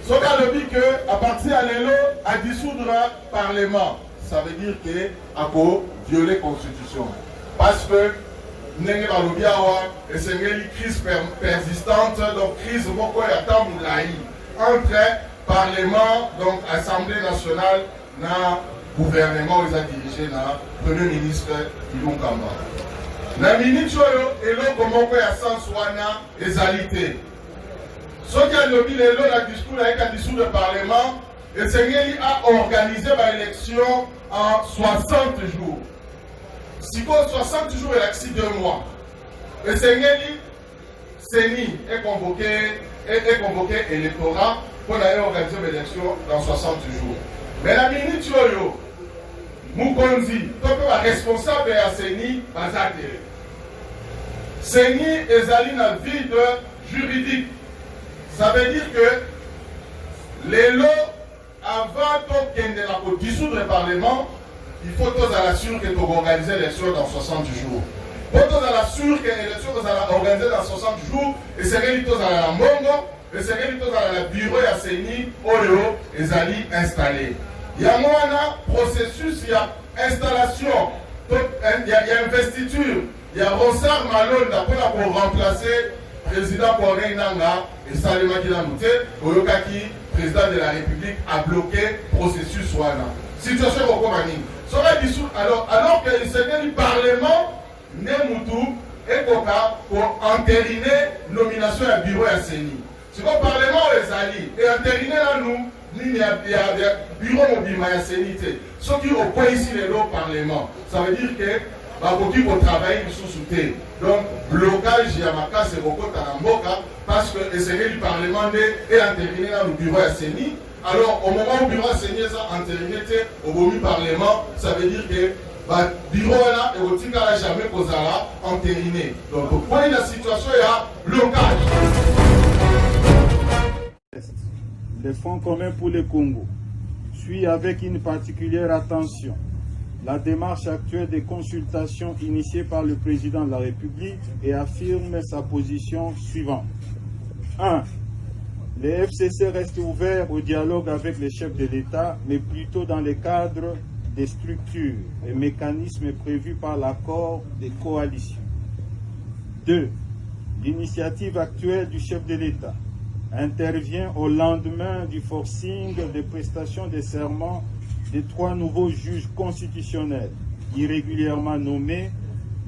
Soka le dit que à partir de l'élo, à dissoudre le Parlement, ça veut dire que à violer la Constitution. Parce que Nenge Balobiawa, et c'est une crise persistante, donc crise beaucoup entre Parlement, donc Assemblée nationale, na gouvernement, ils ont dirigé na Premier ministre Ilon Kamba. Na ministre et là comment on a sens wana égalité. Ce qui a lobby le la discours avec un discours de Parlement, et c'est a organisé l'élection en 60 jours. Si vous 60 jours, il y a 2 mois. Et Séni est convoqué électorat pour aller organiser l'élection dans 60 jours. Mais la minute, Mukonzi, le responsable de Séni, Bazate. Séni est allé dans le vide juridique. Ça veut dire que les lots, avant de dissoudre le Parlement, il faut tous assurer que tu organises l'élection dans 60 jours. Il faut tous assurer que l'élection est organisée dans 60 jours. Et c'est que tous à la Mbongo, et c'est que tous à la bureau et à Séni, Oyo, et Zali installés. Il y a un processus, il y a installation, il y a investiture, il y a Ronsard Malonda pour remplacer le président Corneille Nanga et Salema Kilamouté, Oyokaki, président de la République, a bloqué le processus Wana. Situation au Komani. Alors que le Seigneur du Parlement, Nemoutou, et Koka, pour entériner la nomination à bureau à Séni. Si le Parlement est allé, et entériner là nous, il y a bureau mobile à Séni. Ce qui est au point ici, le Parlement. Ça veut dire que Bakoki pour travailler sous soutien. Donc, blocage, il y a ma casse et beaucoup Taramboka, parce que le Seigneur du Parlement est entériné dans le bureau à Séni. Alors, au moment où le bureau à Séni est entériné au Bomi Parlement, ça veut dire que le bureau là, et au Tika jamais posera entériné. Donc, au point de la situation, il y a blocage. Le Fonds commun pour le Congo suit avec une particulière attention la démarche actuelle des consultations initiées par le président de la République et affirme sa position suivante. 1. Les FCC restent ouverts au dialogue avec les chefs de l'État, mais plutôt dans le cadre des structures et mécanismes prévus par l'accord des coalitions. 2. L'initiative actuelle du chef de l'État intervient au lendemain du forcing des prestations de serment des 3 nouveaux juges constitutionnels irrégulièrement nommés,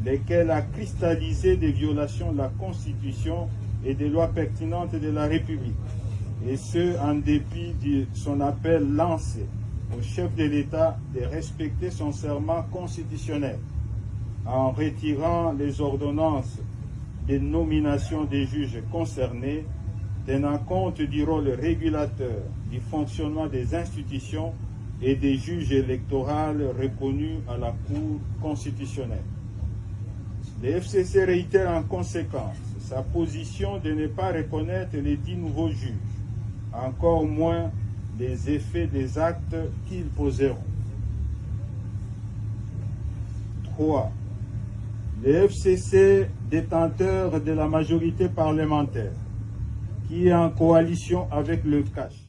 lesquels a cristallisé des violations de la Constitution et des lois pertinentes de la République, et ce en dépit de son appel lancé au chef de l'État de respecter son serment constitutionnel en retirant les ordonnances de nomination des juges concernés, tenant compte du rôle régulateur du fonctionnement des institutions et des juges électoraux reconnus à la Cour constitutionnelle. Le FCC réitère en conséquence sa position de ne pas reconnaître les 10 nouveaux juges, encore moins les effets des actes qu'ils poseront. 3. Le FCC, détenteur de la majorité parlementaire, qui est en coalition avec le CACH,